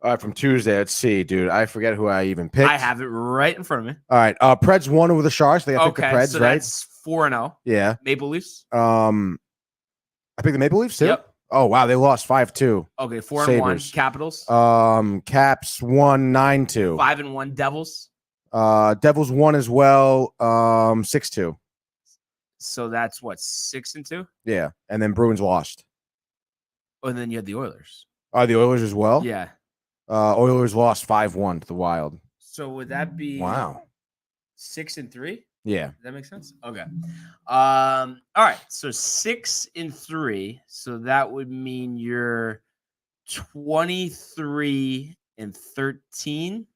All right, from Tuesday. Let's see, dude. I forget who I even picked. I have it right in front of me. All right, Preds won over the Sharks. I picked the Preds, so right? that's 4-0. Yeah. Maple Leafs. I picked the Maple Leafs too. Yep. Oh wow, they lost 5-2. Okay, 4-1. Sabres. Capitals. Caps won 9-2. 5-1. Devils. Devils won as well. 6-2. So that's what, 6-2? Yeah, and then Bruins lost. Oh, and then you had the Oilers. The Oilers as well. Yeah. Oilers lost 5-1 to the Wild. So would that be Wow. 6-3? Yeah. Does that make sense? Okay. All right. So 6-3. So that would mean you're 23-13,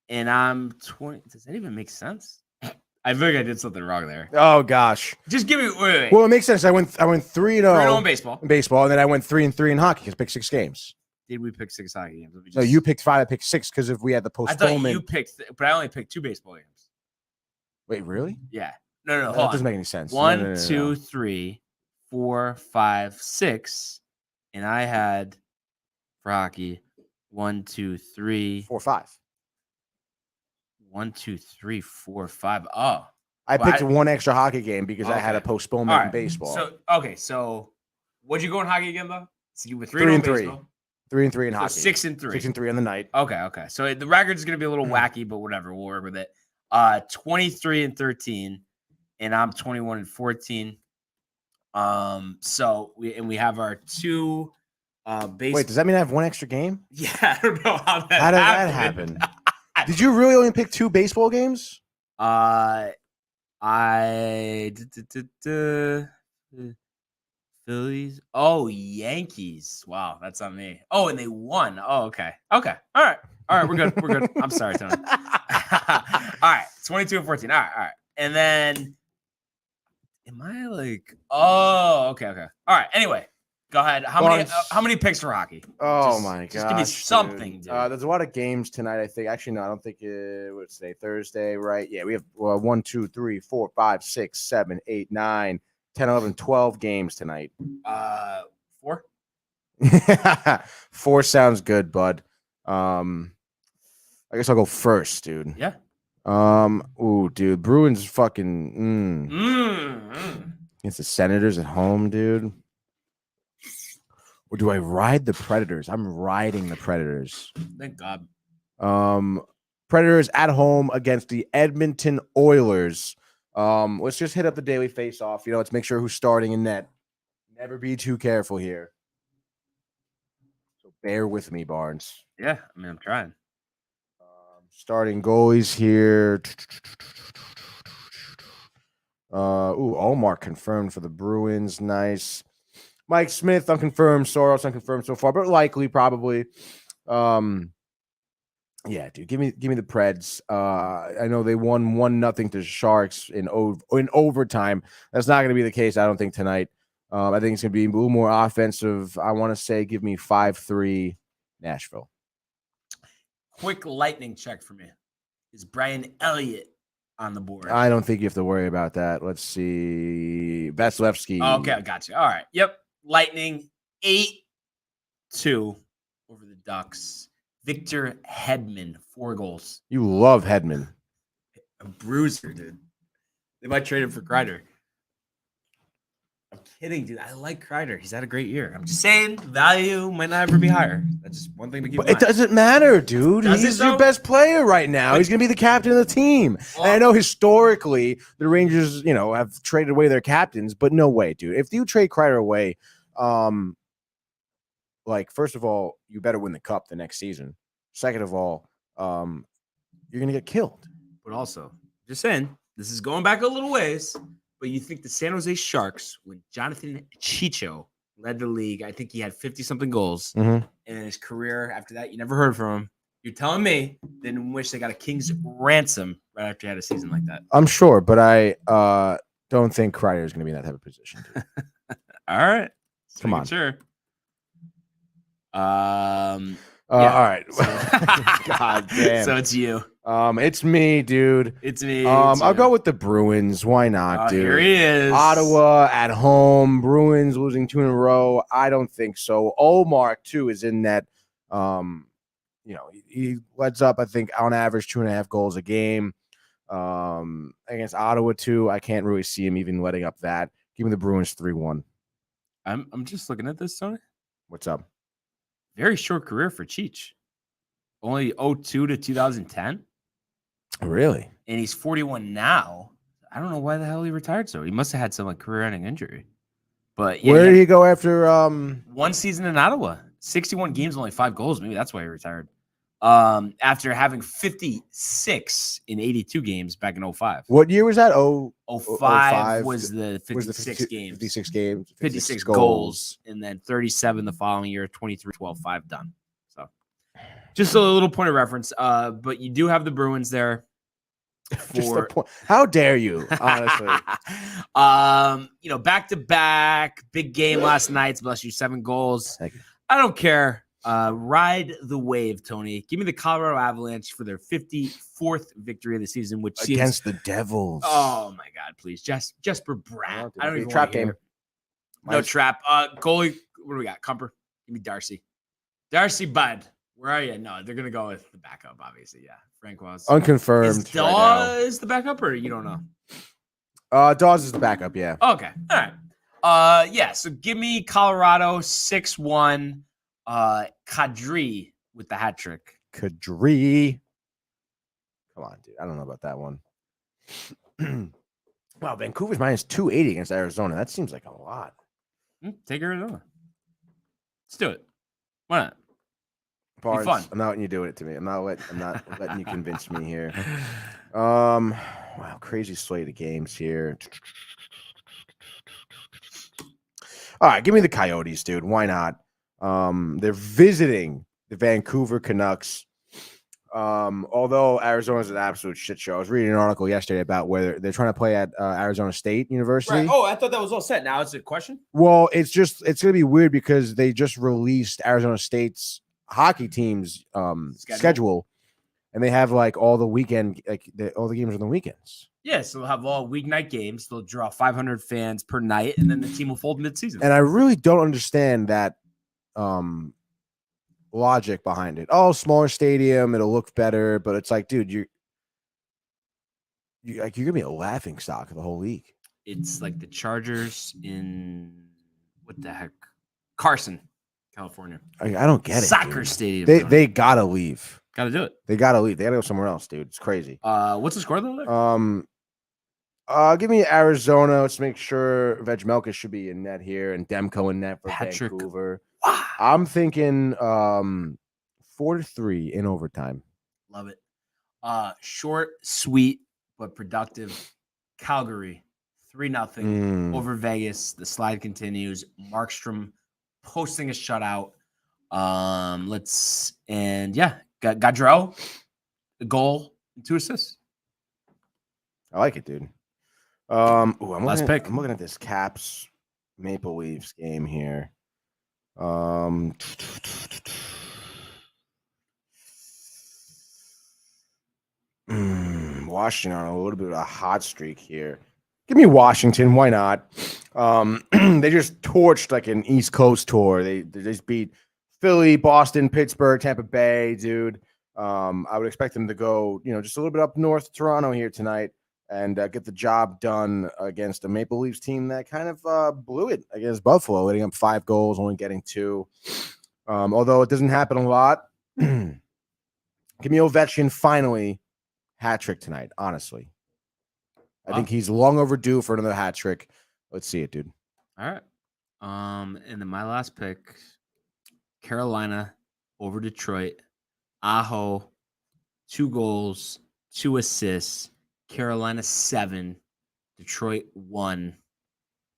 and I'm 20. Does that even make sense? I feel like I did something wrong there. Oh gosh. Just give me wait. Well, it makes sense. I went 3-0 3-0 in baseball. in baseball, and then I went 3-3 in hockey because I picked 6 games. Did we pick 6 hockey games? No, you picked 5. I picked 6 because if we had the I thought postponement. you picked, but I only picked 2 baseball games. Wait, really? Yeah. No. That Hold doesn't on. make any sense. 1, No. 2, 3, 4, 5, 6, and I had for hockey 1, 2, 3, 4, 5. 1, 2, 3, 4, 5. Oh, I Well, picked one extra hockey game because I had a Okay. postponement all in right. baseball. So what'd you go in hockey again though? So you were 3 3 in and 3. baseball. 3-3 in So hockey. 6-3. 6-3 on the night. Okay. So the record's gonna be a Hmm. little wacky, but whatever. We'll work with it. 23-13, and I'm 21-14. So we have our 2 base. Wait, does that mean I have one extra game? Yeah, I don't know how that How did that happened. happen? Did you really only pick 2 baseball games? Phillies. Oh, Yankees. Wow, that's on me. Oh, and they won. Oh, okay. All right. We're good. I'm sorry, Tony. All right, 22-14. All right. And then, am I like? Oh, okay. All right. Anyway, go ahead. How many picks for hockey? Oh my god! Just give me something, dude. There's a lot of games tonight. I think. Actually, no. I don't think what's today? Thursday, right? Yeah, we have 1, 2, 3, 4, 5, 6, 7, 8, 9, 10, 11, 12 games tonight. 4. 4 sounds good, bud. I guess I'll go first, dude. Yeah. Ooh, dude. Bruins fucking against the Senators at home, dude. Or do I ride the Predators? I'm riding the Predators. Thank God. Predators at home against the Edmonton Oilers. Let's just hit up the daily face-off. Let's make sure who's starting in net. Never be too careful here. So bear with me, Barnes. Yeah, I mean, I'm trying. Starting goalies here. Omar confirmed for the Bruins. Nice. Mike Smith unconfirmed. Soros unconfirmed so far, but likely, probably. Yeah, dude. Give me the Preds. I know they won 1-0 to Sharks in overtime. That's not going to be the case, I don't think, tonight. I think it's going to be a little more offensive. I want to say give me 5-3 Nashville. Quick lightning check for me. Is Brian Elliott on the board? I don't think you have to worry about that. Let's see. Vasilevsky. Okay, I got you. All right. Yep. Lightning 8-2 over the Ducks. Victor Hedman, 4 goals. You love Hedman. A bruiser, dude. They might trade him for Kreider. I'm kidding, dude. I like Kreider. He's had a great year. I'm just saying value might not ever be higher. That's just one thing to keep in But it mind. doesn't matter, dude. Does it He's your though? best player right now. He's going to be the captain of the team. And I know historically the Rangers, have traded away their captains, but no way, dude. If you trade Kreider away, first of all, you better win the cup the next season. Second of all, you're going to get killed. But also, just saying, this is going back a little ways, but you think the San Jose Sharks, when Jonathan Chicho led the league, I think he had 50-something goals. Mm-hmm. And in his career after that, you never heard from him. You're telling me they didn't wish they got a king's ransom right after he had a season like that. I'm sure, but I don't think Kreider is going to be in that type of position. Dude. All right. Come on. Sure. All right. God damn. So it's you. It's me, dude. It's me. I'll go with the Bruins. Why not, dude? Here he is. Ottawa at home. Bruins losing 2 in a row. I don't think so. Omar too is in that he lets up, I think, on average 2.5 goals a game. Against Ottawa too, I can't really see him even letting up that. Give me the Bruins 3-1. I'm just looking at this, Tony. What's up? Very short career for Cheech. Only 02 to 2010. Really? And he's 41 now. I don't know why the hell he retired so. He must have had some like career-ending injury. But yeah, where did he go after? One season in Ottawa, 61 games, only 5 goals. Maybe that's why he retired. After having 56 in 82 games back in 05. What year was that? 05 was the 56 games. 56 games. 56 goals. And then 37 the following year, 23, 12, 5 done. So just a little point of reference. But you do have the Bruins there. Just a point. How dare you, honestly? Back to back, big game last night. Bless you, 7 goals. Thank you. I don't care. Ride the wave, Tony. Give me the Colorado Avalanche for their 54th victory of the season, which seems against the Devils. Oh my God, please, Jesper Bratt. I don't even trap want to hear. game. No trap. Goalie. What do we got? Comper. Give me Darcy. Darcy Bud. Where are you? No, they're gonna go with the backup. Obviously, yeah. Francois. Unconfirmed. Is Dawes the backup, or you don't know? Dawes is the backup. Yeah. Okay. All right. Yeah. So give me Colorado 6-1. Kadri with the hat trick. Kadri. Come on, dude. I don't know about that one. Wow, Vancouver's minus 280 against Arizona. That seems like a lot. Take Arizona. Let's do it. Why not? Barnes, fun. I'm not letting you do it to me. I'm not letting you convince me here. Wow, crazy slate of games here. All right, give me the Coyotes, dude. Why not? They're visiting the Vancouver Canucks. Although Arizona's an absolute shit show. I was reading an article yesterday about whether they're trying to play at Arizona State University. Right. Oh, I thought that was all set. Now it's a question. Well, it's going to be weird because they just released Arizona State's hockey team's schedule, and they have like all the weekend, all the games on the weekends. Yeah, so they'll have all weeknight games. They'll draw 500 fans per night, and then the team will fold mid-season. And I really don't understand that logic behind it. Oh, smaller stadium, it'll look better, but it's like, dude, you're gonna be a laughing stock of the whole league. It's like the Chargers in what the heck, Carson, California. I don't get it. Soccer dude. stadium. They gotta leave. Gotta do it. They gotta leave. They gotta go somewhere else, dude. It's crazy. What's the score though? Give me Arizona. Let's make sure Vejmelka should be in net here and Demko in net for Vancouver. Wow. I'm thinking 4-3 in overtime. Love it. Short, sweet, but productive. Calgary 3-0 over Vegas. The slide continues. Markstrom posting a shutout. Gaudreau, a goal and 2 assists. I like it, dude. I'm Last looking pick. I'm looking at this Caps Maple Leafs game here. Washington on a little bit of a hot streak here. Give me Washington. Why not? They just torched like an East Coast tour. They just beat Philly, Boston, Pittsburgh, Tampa Bay, dude. I would expect them to go, just a little bit up north, Toronto here tonight, and get the job done against a Maple Leafs team that kind of blew it against Buffalo, letting up 5 goals, only getting 2. Although it doesn't happen a lot. Give me Ovechkin finally hat trick tonight, honestly. I think he's long overdue for another hat trick. Let's see it, dude. All right. And then my last pick, Carolina over Detroit. Aho, 2 goals, 2 assists. Carolina 7, Detroit 1.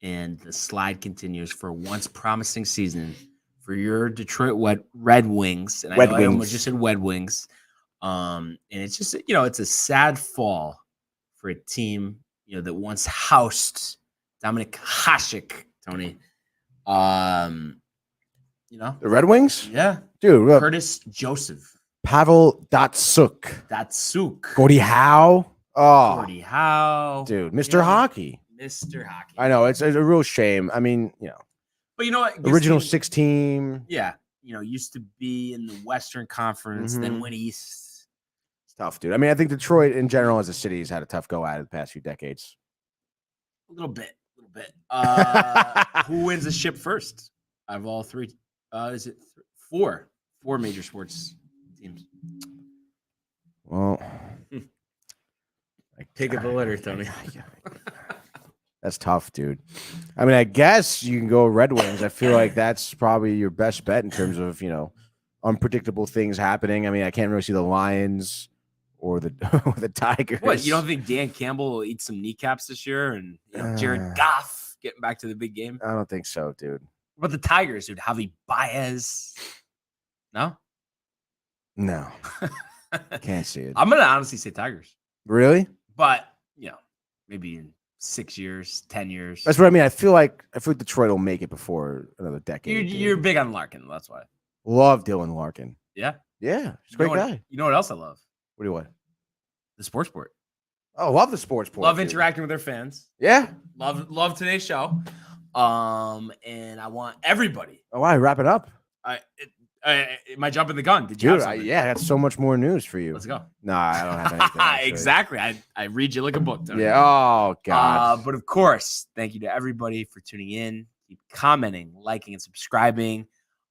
And the slide continues for a once promising season for your Detroit Red Wings. And I almost just said Red Wings. And it's just, it's a sad fall for a team, that once housed Dominik Hasek, Tony. The Red Wings? Yeah. Dude, look. Curtis Joseph. Pavel Datsuk. Gordie Howe. Oh. Gordie Howe. Dude, Mr. Hockey. Mr. Hockey. I know. It's a real shame. I mean, But you know what? Original 6 team. Yeah. used to be in the Western Conference, then went East. It's tough, dude. I mean, I think Detroit in general as a city has had a tough go at it the past few decades. A little bit. Who wins the ship first out of all three? Is it four major sports teams? Well, take it the letter, Tony. That's tough, dude. I mean, I guess you can go Red Wings. I feel like that's probably your best bet in terms of, unpredictable things happening. I mean, I can't really see the Lions or the or the Tigers. What, you don't think Dan Campbell will eat some kneecaps this year and Jared Goff getting back to the big game? I don't think so, dude. What about the Tigers, dude? Javi Baez? No? No. Can't see it. I'm going to honestly say Tigers. Really? But, maybe in 6 years, 10 years. That's what I mean. I feel like Detroit will make it before another decade. You're big on Larkin. That's why. Love Dylan Larkin. Yeah? Yeah. He's a great guy. You know what else I love? What? The sports port. Oh, love the sports port. Love interacting with their fans. Yeah. Love today's show. And I want everybody. Oh, wow. Wrap it up. Am I jumping the gun? Did you have something? I got so much more news for you. Let's go. No, I don't have anything. Actually. Exactly. I read you like a book, Tony. Yeah. Oh, God. But of course, thank you to everybody for tuning in. Keep commenting, liking, and subscribing.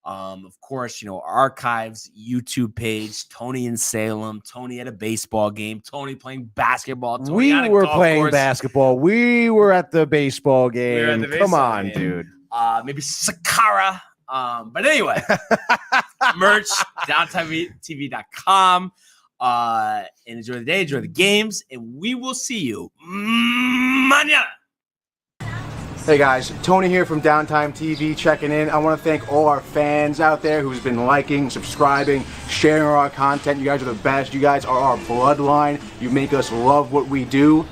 Of course, our archives, YouTube page, Tony in Salem, Tony at a baseball game, Tony playing basketball. Tony we were playing basketball. We were at the baseball game. Come on, dude. Maybe Sakara. But anyway, merch, downtimetv.com. And enjoy the day, enjoy the games, and we will see you mañana. Hey guys, Tony here from Downtime TV checking in. I want to thank all our fans out there who's been liking, subscribing, sharing our content. You guys are the best. You guys are our bloodline. You make us love what we do.